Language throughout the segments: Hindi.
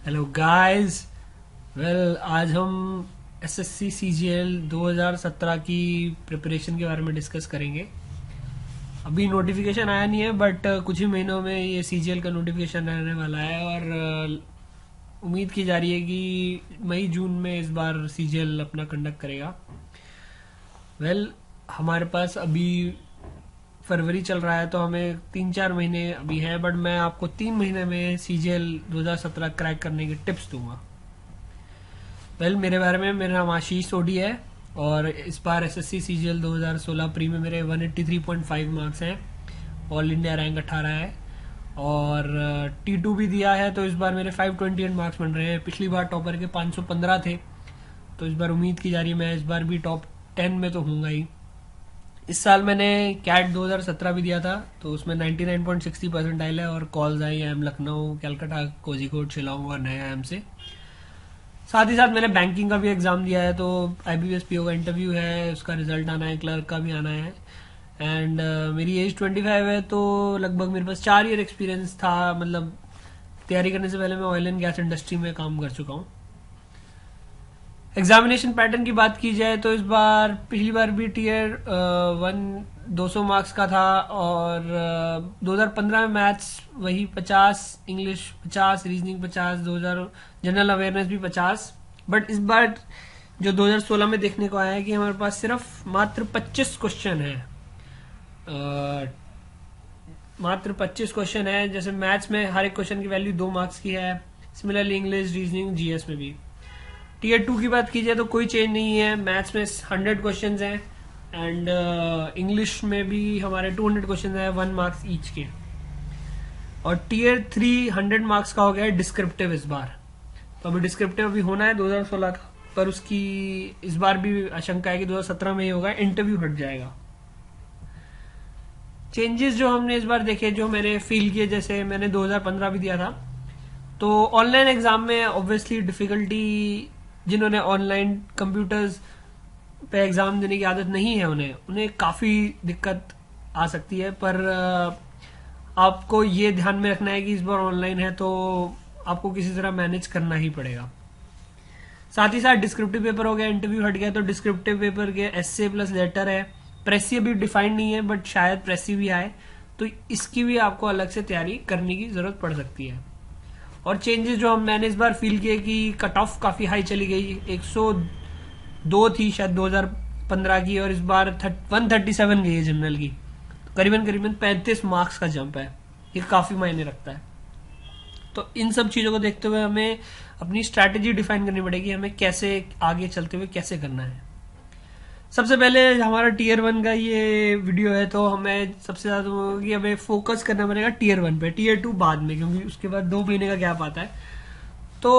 Hello guys. वेल, आज हम एसएससी सीजीएल 2017 की प्रिपरेशन के बारे में डिस्कस करेंगे। अभी नोटिफिकेशन आया नहीं है, बट कुछ ही महीनों में ये सीजीएल का नोटिफिकेशन रहने वाला है और उम्मीद की जा रही है कि मई जून में इस बार सीजीएल अपना कंडक्ट करेगा। वेल, हमारे पास अभी फरवरी चल रहा है, तो हमें 3-4 महीने अभी है, बट मैं आपको 3 महीने में सीजीएल 2017 क्रैक करने की टिप्स दूंगा। मेरे बारे में, मेरा नाम आशीष सोडी है और इस बार एसएससी सीजीएल 2016 प्री में मेरे 183.5 मार्क्स हैं। ऑल इंडिया रैंक 18 है और T2 भी दिया है, तो इस बार मेरे 528 मार्क्स बन रहे हैं। पिछली बार टॉपर के 515 थे, तो इस बार उम्मीद की जा रही है मैं इस बार भी टॉप 10 में तो हूँगा ही। इस साल मैंने कैट 2017 भी दिया था, तो उसमें 99.60 परसेंटाइल है और calls I am Lucknow, Calcutta, Kozhikode, Shillong और नया एम से। साथ ही साथ मैंने बैंकिंग का भी एग्जाम दिया है, तो आईबीपीएस पीओ का इंटरव्यू है, उसका रिजल्ट आना है, क्लर्क का भी आना है। एंड मेरी एज 25 है, तो लगभग मेरे पास 4 ईयर एक्सपीरियंस था। मतलब तैयारी करने से पहले मैं ऑयल एंड गैस इंडस्ट्री में काम कर चुका हूँ। एग्जामिनेशन पैटर्न की बात की जाए तो इस बार, पिछली बार भी टीयर 1 200 मार्क्स का था और 2015 में मैथ्स वही 50, इंग्लिश 50, रीजनिंग 50, 2000 जनरल अवेयरनेस भी 50। बट इस बार जो 2016 में देखने को आया है कि हमारे पास सिर्फ मात्र 25 क्वेश्चन है। मात्र 25 क्वेश्चन है। जैसे मैथ्स में हर एक क्वेश्चन की वैल्यू 2 मार्क्स की है, सिमिलरली इंग्लिश, रीजनिंग, जीएस में भी। टीयर 2 की बात की जाए तो कोई चेंज नहीं है। मैथ्स में 100 क्वेश्चन हैं एंड इंग्लिश में भी हमारे 200 क्वेश्चन हैं, 1 मार्क्स ईच के। और टीयर 3 100 मार्क्स का हो गया है डिस्क्रिप्टिव इस बार। तो अभी डिस्क्रिप्टिव अभी होना है 2016 का, पर उसकी इस बार भी आशंका है कि 2017 में ही होगा, इंटरव्यू हट जाएगा। चेंजेस जो हमने इस बार देखे, जो मैंने फील किए, जैसे मैंने 2015 भी दिया था, तो ऑनलाइन एग्जाम में ऑब्वियसली डिफिकल्टी, जिन्होंने ऑनलाइन कंप्यूटर्स पे एग्जाम देने की आदत नहीं है उन्हें काफी दिक्कत आ सकती है। पर आपको ये ध्यान में रखना है कि इस बार ऑनलाइन है, तो आपको किसी तरह मैनेज करना ही पड़ेगा। साथ ही साथ डिस्क्रिप्टिव पेपर हो गया, इंटरव्यू हट गया, तो डिस्क्रिप्टिव पेपर के एस्से प्लस लेटर है। प्रेसी अभी डिफाइंड नहीं है, बट शायद प्रेसी भी आए, तो इसकी भी आपको अलग से तैयारी करने की जरूरत पड़ सकती है। और चेंजेस जो मैंने इस बार फील किए कि कट ऑफ काफी हाई चली गई, 102 थी शायद 2015 की, और इस बार 137 गई है जनरल की। करीबन करीबन 35 मार्क्स का जंप है, ये काफी मायने रखता है। तो इन सब चीजों को देखते हुए हमें अपनी स्ट्रैटेजी डिफाइन करनी पड़ेगी, हमें कैसे आगे चलते हुए कैसे करना है। सबसे पहले हमारा टीयर 1 का ये वीडियो है, तो हमें सबसे ज्यादा हमें फोकस करना पड़ेगा टीयर 1 पे, टीयर 2 बाद में, क्योंकि उसके बाद 2 महीने का गैप आता है। तो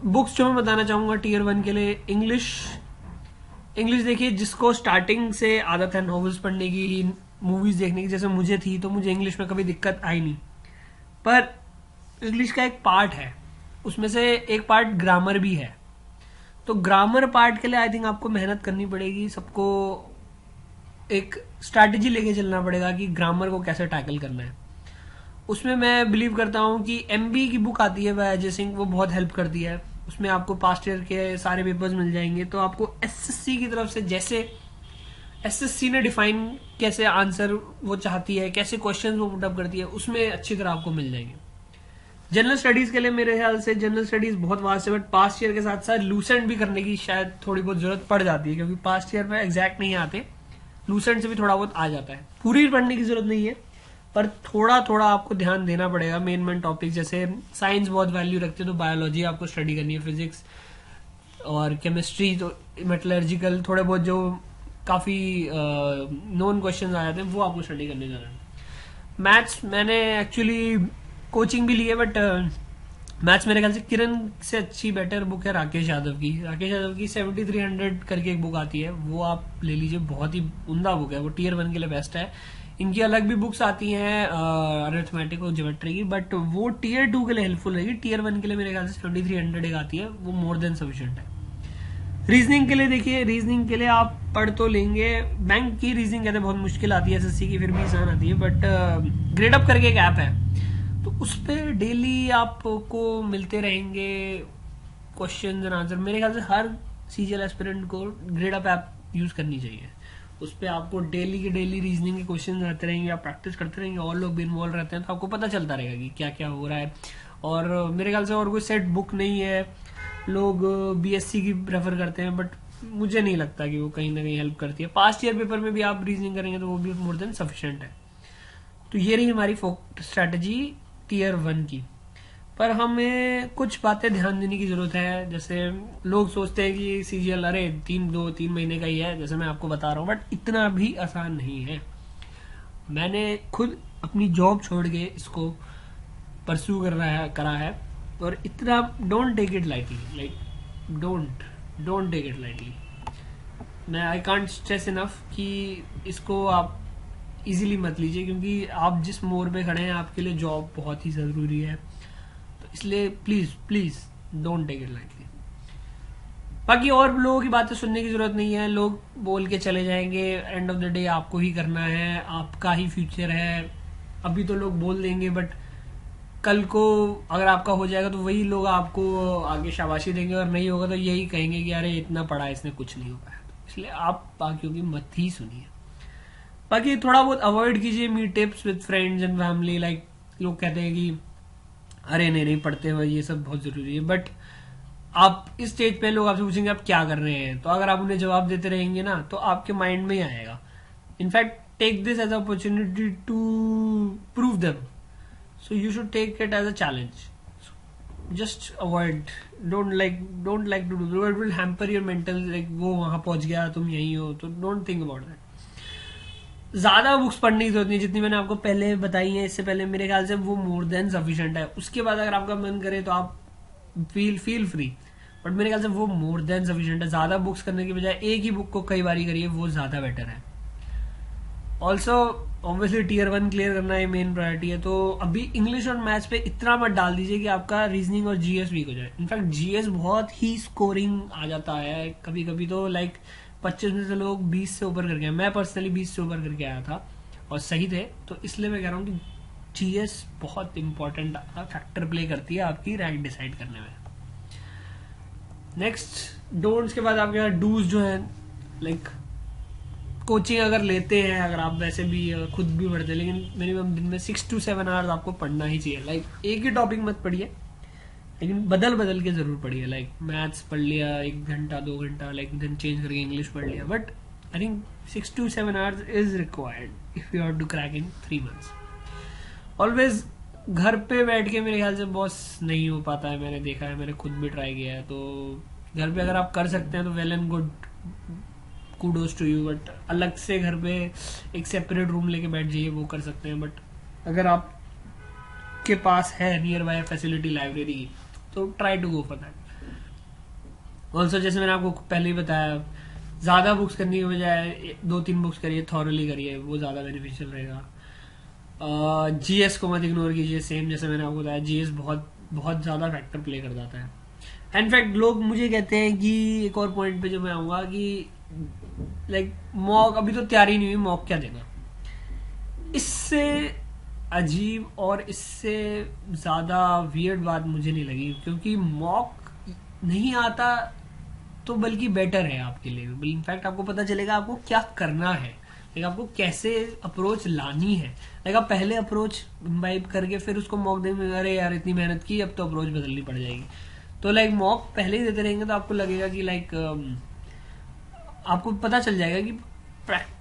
बुक्स जो मैं बताना चाहूंगा टीयर 1 के लिए, इंग्लिश देखिए, जिसको स्टार्टिंग से आदत है नॉवेल्स पढ़ने की, मूवीज देखने की, जैसे मुझे थी, तो मुझे इंग्लिश में कभी दिक्कत आई नहीं। पर इंग्लिश का एक पार्ट है, उसमें से एक पार्ट ग्रामर भी है, तो ग्रामर पार्ट के लिए आई थिंक आपको मेहनत करनी पड़ेगी। सबको एक स्ट्रैटेजी लेके चलना पड़ेगा कि ग्रामर को कैसे टैकल करना है। उसमें मैं बिलीव करता हूँ कि एमबी की बुक आती है बाय अजय सिंह, वो बहुत हेल्प करती है। उसमें आपको पास्ट ईयर के सारे पेपर्स मिल जाएंगे, तो आपको एसएससी की तरफ से, जैसे एसएससी ने डिफाइन कैसे आंसर वो चाहती है, कैसे क्वेश्चन वो पुटअप करती है, उसमें अच्छी तरह आपको मिल जाएंगे। जनरल स्टडीज के लिए मेरे ख्याल से जनरल स्टडीज बहुत वास्ट है, बट पास्ट ईयर के साथ साथ लूसेंट भी करने की शायद थोड़ी बहुत जरूरत पड़ जाती है, क्योंकि पास्ट ईयर में एग्जैक्ट नहीं आते, लूसेंट से भी थोड़ा बहुत आ जाता है। पूरी पढ़ने की जरूरत नहीं है, पर थोड़ा थोड़ा आपको ध्यान देना पड़ेगा। मेन टॉपिक, जैसे साइंस बहुत वैल्यू रखते हैं, तो बायोलॉजी आपको स्टडी करनी है, फिजिक्स और केमिस्ट्री, तो मेटलर्जिकल थोड़े बहुत जो काफी नॉन क्वेश्चन आ जाते हैं, वो आपको स्टडी करने जाना है। मैथ्स मैंने एक्चुअली कोचिंग भी ली है, बट मैथ्स मेरे ख्याल से किरण से अच्छी बेटर बुक है राकेश यादव की। राकेश यादव की 7300 करके एक बुक आती है, वो आप ले लीजिए, बहुत ही उम्दा बुक है, वो टीयर 1 के लिए बेस्ट है। इनकी अलग भी बुक्स आती हैं अरिथमेटिक और ज्योमेट्री की, बट वो टीयर 2 के लिए हेल्पफुल रहेगी। टीयर 1 के लिए मेरे ख्याल से 7300 एक आती है, वो मोर देन सफिशिएंट है। रीजनिंग के लिए देखिए, रीजनिंग के लिए आप पढ़ तो लेंगे, बैंक की रीजनिंग कहते हैं बहुत मुश्किल आती है, एसएससी की फिर भी आसान आती है, बट ग्रेड अप करके एक ऐप है, तो उस पर डेली आपको मिलते रहेंगे क्वेश्चन एंड आंसर। मेरे ख्याल से हर सीजीएल एस्पिरेंट को ग्रेड अप ऐप यूज करनी चाहिए। उस पर आपको डेली के डेली रीजनिंग के क्वेश्चन रहते रहेंगे, आप प्रैक्टिस करते रहेंगे, और लोग भी इन्वॉल्व रहते हैं, तो आपको पता चलता रहेगा कि क्या क्या हो रहा है। और मेरे ख्याल से और कोई सेट बुक नहीं है। लोग बीएससी की प्रेफर करते हैं, बट मुझे नहीं लगता कि वो कहीं ना कहीं हेल्प करती है। पास्ट ईयर पेपर में भी आप रीजनिंग करेंगे तो वो भी मोर देन सफिशिएंट है। तो ये रही हमारी स्ट्रैटेजी टीयर 1 की। पर हमें कुछ बातें ध्यान देने की जरूरत है। जैसे लोग सोचते हैं कि सीजीएल अरे 3 महीने का ही है, जैसे मैं आपको बता रहा हूँ, बट इतना भी आसान नहीं है। मैंने खुद अपनी जॉब छोड़ के इसको परस्यू करा है, और इतना don't take it lightly, like don't take it lightly. मैं आई कांट स्ट्रेस इनफ कि इसको आप इजीली मत लीजिए, क्योंकि आप जिस मोड़ पे खड़े हैं आपके लिए जॉब बहुत ही जरूरी है। तो इसलिए please don't take it lightly. बाकी और लोगों की बातें सुनने की जरूरत नहीं है। लोग बोल के चले जाएंगे, एंड ऑफ द डे आपको ही करना है, आपका ही फ्यूचर है। अभी तो लोग बोल देंगे, बट कल को अगर आपका हो जाएगा तो वही लोग आपको आगे शाबाशी देंगे, और नहीं होगा तो यही कहेंगे कि अरे इतना पढ़ा इसने कुछ नहीं हो पाया। इसलिए आप बाकियों की मत ही सुनिए। बाकी थोड़ा बहुत अवॉइड कीजिए meetups with friends and family. Like लोग कहते हैं कि अरे नहीं पढ़ते हुए ये सब बहुत जरूरी है, बट आप इस स्टेज पे लोग आपसे पूछेंगे आप क्या कर रहे हैं, तो अगर आप उन्हें जवाब देते रहेंगे ना तो आपके माइंड में ही आएगा। In fact take this as opportunity to prove them, so you should take it as a challenge. Just avoid, don't like to do, it will hamper your mental, like वो वहां पहुंच गया तुम यही हो, तो डोंट थिंक अबाउट दैट। ज्यादा बुक्स पढ़ने की जरूरत नहीं, जितनी मैंने आपको पहले बताई है इससे पहले, मेरे ख्याल से वो मोर देन सफिशिएंट है। उसके बाद अगर आपका मन करे तो आप फील फ्री, बट मेरे ख्याल से वो मोर देन सफिशिएंट है। ज्यादा बुक्स करने की बजाय एक ही बुक को कई बार करिए, वो ज्यादा बेटर है। ऑल्सो ऑब्वियसली टीयर 1 क्लियर करना है मेन प्रायोरिटी है। तो अभी इंग्लिश और मैथ्स पे इतना मत डाल दीजिए कि आपका रीजनिंग और जीएस वीक हो जाए। इनफैक्ट जीएस बहुत ही स्कोरिंग आ जाता है कभी कभी, तो लाइक 25 में से लोग 20 से ऊपर करके आए। मैं पर्सनली 20 से ऊपर करके आया था और सही थे। तो इसलिए मैं कह रहा हूँ कि जीएस बहुत इंपॉर्टेंट फैक्टर प्ले करती है आपकी रैंक डिसाइड करने में। नेक्स्ट डोंट्स के बाद आपके यहाँ डूज जो है, लाइक कोचिंग अगर लेते हैं, अगर आप वैसे भी खुद भी पढ़ते हैं, लेकिन मिनिमम दिन में 6 to 7 आवर्स आपको पढ़ना ही चाहिए। लाइक एक ही टॉपिक मत पढ़िए, लेकिन बदल के जरूर पढ़िए। लाइक मैथ्स पढ़ लिया 1 घंटा 2 घंटा, लाइक देन चेंज करके इंग्लिश पढ़ लिया, but I think 6 to 7 hours is required if you have to crack in 3 months। Always घर पे बैठ के मेरे ख्याल से बॉस नहीं हो पाता है, मैंने देखा है, मैंने खुद भी ट्राई किया है। तो घर पे अगर आप कर सकते हैं तो well and good, kudos to you. But अलग से घर पे एक सेपरेट रूम लेके बैठ जाइए, वो कर सकते हैं। बट अगर आप के पास है नियर बाय फैसिलिटी लाइब्रेरी की, तो try to go for that. Also जैसे मैंने आपको पहले ही बताया, ज्यादा बुक्स करने की बजाय 2-3 बुक्स करिए, थॉरली करिए, वो ज्यादा बेनिफिशियल रहेगा। जीएस को मत इग्नोर कीजिए, सेम जैसे मैंने आपको बताया, जीएस बहुत ज्यादा फैक्टर प्ले कर जाता है। इनफैक्ट लोग मुझे कहते हैं कि एक और पॉइंट पे जो मैं आऊंगा कि लाइक मॉक अभी तो तैयारी नहीं हुई, मॉक क्या देना। इससे अजीब और इससे ज्यादा वियर्ड बात मुझे नहीं लगी, क्योंकि मॉक नहीं आता तो बल्कि बेटर है आपके लिए। इनफैक्ट आपको पता चलेगा आपको क्या करना है, लाइक आपको कैसे अप्रोच लानी है। लाइक आप पहले अप्रोच इम्बाइब करके फिर उसको मॉक देंगे, अरे यार इतनी मेहनत की, अब तो अप्रोच बदलनी पड़ जाएगी। तो लाइक मॉक पहले ही देते रहेंगे तो आपको लगेगा कि लाइक आपको पता चल जाएगा कि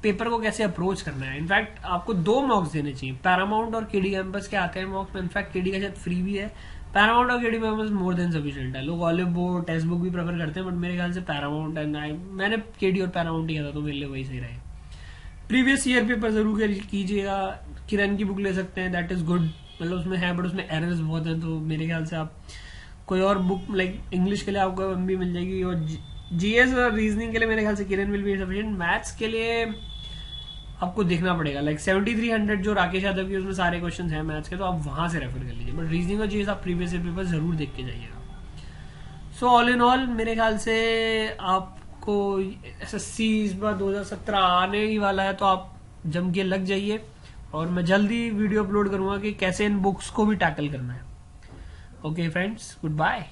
पेपर को कैसे अप्रोच करना है। इनफैक्ट आपको 2 मॉक्स देने चाहिए, पैरामाउंट और केडी कैंपस के आते हैं मॉक्स में। इनफैक्ट केडी का शायद फ्री भी है, पैरामाउंट और KD campus more than sufficient है। लोग ऑलिव बोर्ड टेक्स्ट बुक भी प्रेफर करते हैं, बट मेरे ख्याल से पैरामाउंट एंड मैंने केडी और पैरामाउंट किया था तो मेरे लिए वही सही रहे। प्रीवियस ईयर पेपर जरूर कीजिएगा, किरण की बुक ले सकते हैं, दैट इज गुड। मतलब उसमें है बट उसमें एरर्स बहुत हैं, तो मेरे ख्याल से आप कोई और बुक लाइक इंग्लिश के लिए आपको भी मिल जाएगी, और जीएस और रीजनिंग के लिए मेरे ख्याल से किरण विल बी सफिशिएंट। मैथ्स के लिए आपको देखना पड़ेगा, लाइक 7300 जो राकेश यादव की उसमें सारे क्वेश्चंस हैं मैथ्स के, तो आप वहां से रेफर कर लीजिए। बट रीजनिंग और जीएस आप प्रीवियस ईयर पेपर जरूर देख के जाइएगा। सो ऑल इन ऑल मेरे ख्याल से आपको एसएससी इस बार 2017 आने ही वाला है, तो आप जम के लग जाइए। और मैं जल्दी वीडियो अपलोड करूंगा कि कैसे इन बुक्स को भी टैकल करना है। Okay friends, good bye.